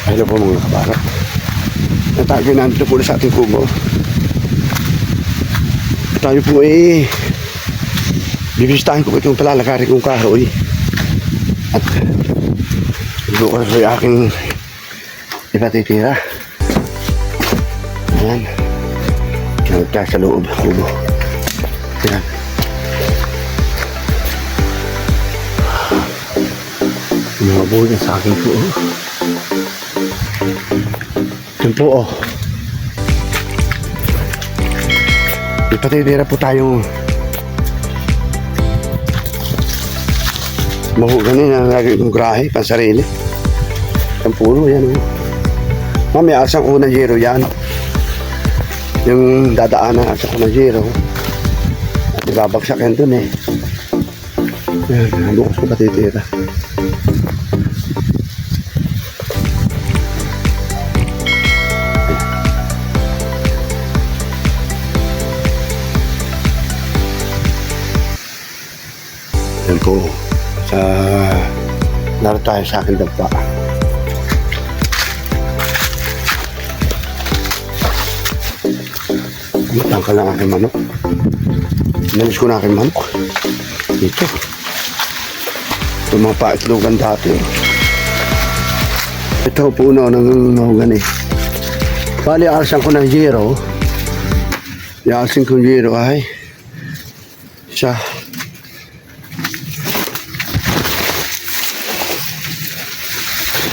Hello po mga kabarap. Natagay nandito po sa ating kubo. Tayo po bibisitahin ko itong palalakarin kong kahoy. At bukas po yung aking ipatitira. Ayan. Nagka sa loob kubo. Ayan. Mga buhay sa akin po. Yan po ipatitira po tayong mahuganin na lagi kong grahe pansarili. Yan puro yan mamaya asang unang zero yan yung dadaanan asang unang zero at ibabagsak yan dun yan bukas ko patitira. Yan po sa laro tayo sa aking dagpa. Matangkal lang aking manok. Inalis ko na aking manok dito. Ito mga paitlogan dati. Ito puno ng mahugan bali alsan ko ng zero. Alsin ko zero ay siya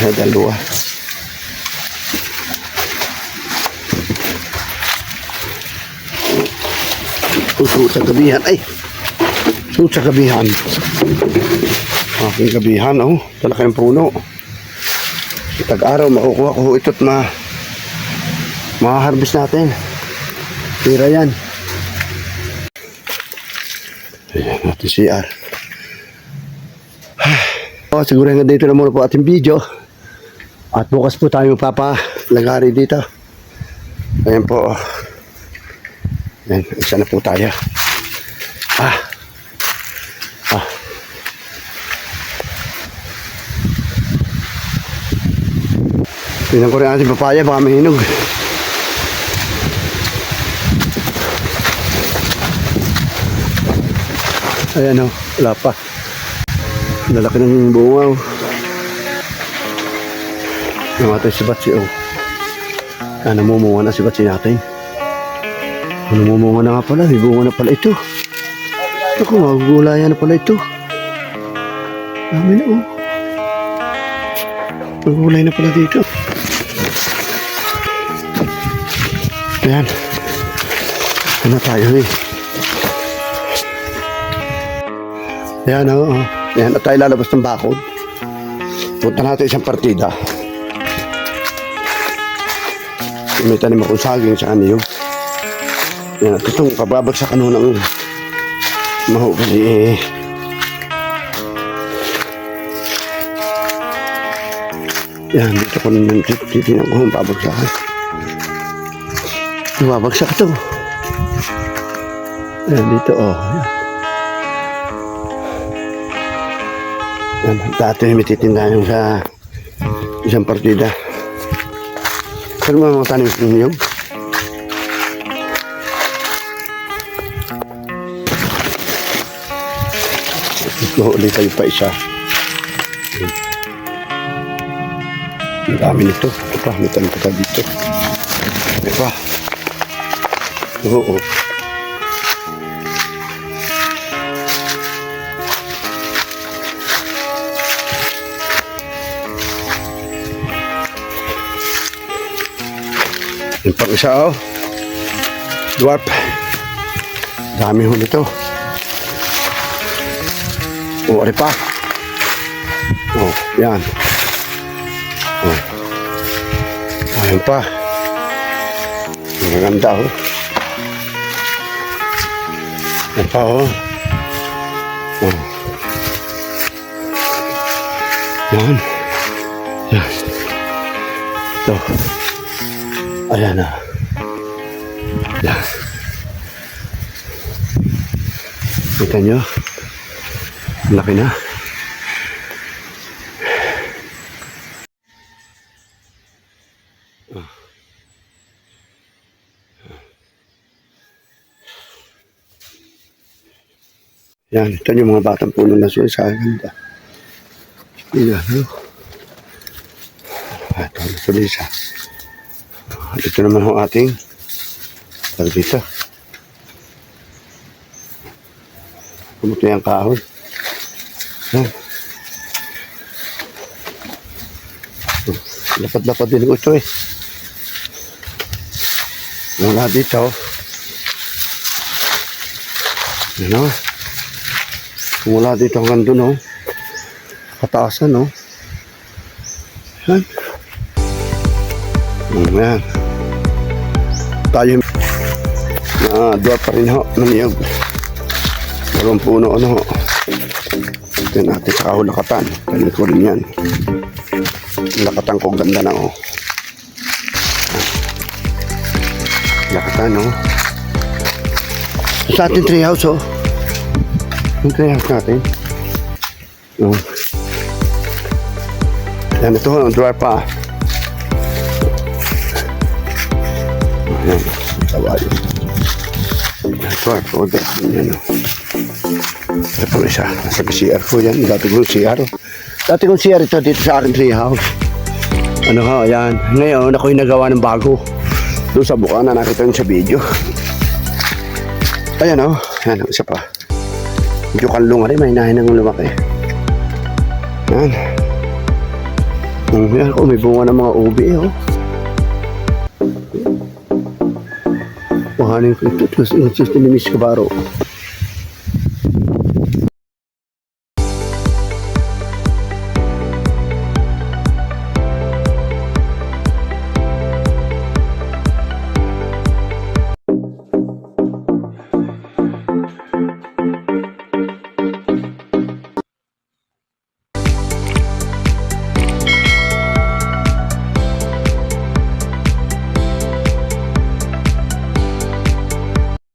dalawa. Suot sa gabihan. Suot sa gabihan. Aking gabihan. Talakay ang puno. Tag-araw makukuha ko ito't ma-harvest natin. Tira yan. Ayan natin CR. Siguro nga dito na muna po ating video. At bukas po tayo magpapalagari dito. Ayan po. Ayan, isa na po tayo. Tingnan ko rin ating papaya, baka may hinog. Ayan wala pa. Lalaki ng bunga yung ating si Batsi namumunga na si Batsi natin. Namumunga na nga pala, may bunga na pala ito. Ito ko, magugulayan na pala ito. Dami na magugulay na pala dito. Ayan. Ano tayo Ayan Ayan, at tayo lalabas ng bakod. Punta natin isang partida. May tanim akong saging sa kanyo. Yan, at itong kababagsakan ng mahugali yan, dito ko naman titignan ko kung babagsakan. Babagsak ito. Yan, dito yan. Dati may titindahan yung sa isang partida. Saan mo mga tanim ninyo? Ito ulit tayo pa isa. Ang dami nito. Ito pa, may tanim pa dito. Ito pa. Oo. Yung pang isa dwarf. Dami ho nito. Ari pa. Yan. Ayan pa. Ang ganda Yan pa Yan. Yan. Ito. Ayan Yan. Kita nyo? Laki na. Yan, ito yung mga batang puno na suwi sa ganda. Yan, no? Ito, sulisa. Ito naman ang ating dito. Kumuto yung kahoy. Yan. Lapad-lapad din ko ito eh. Mula dito. Yan o. Mula dito hanggang doon o. Kataasan o. Yan. Yan. Tayo na dua pa rin ho. Naniyog. Dalawang puno ano ho. Ito yung ating kahulakatan. Tanin ko rin yan. Lakatan ko ganda na oh. Lakatan oh. Sa ating treehouse oh. Yung treehouse natin. Oh. Yan ito ang drawer pa. Ayan. Kawayo. Drawer po. Yan oh. Ito po isa. Nasa CR ko yan. Dati kong CR oh. Dati kong CR ito dito sa aking treehouse. Ano ho, yan. Ngayon, ako'y nagawa ng bago. Doon sa buka na nakita yun sa video. Ayan o. Yan, isa pa. Medyo kalunga rin. May hinahin ng lumaki. Yan. Yan ko, may bunga ng mga ubi o. Kuhanin ko ito. Ito, ito, ito, ito,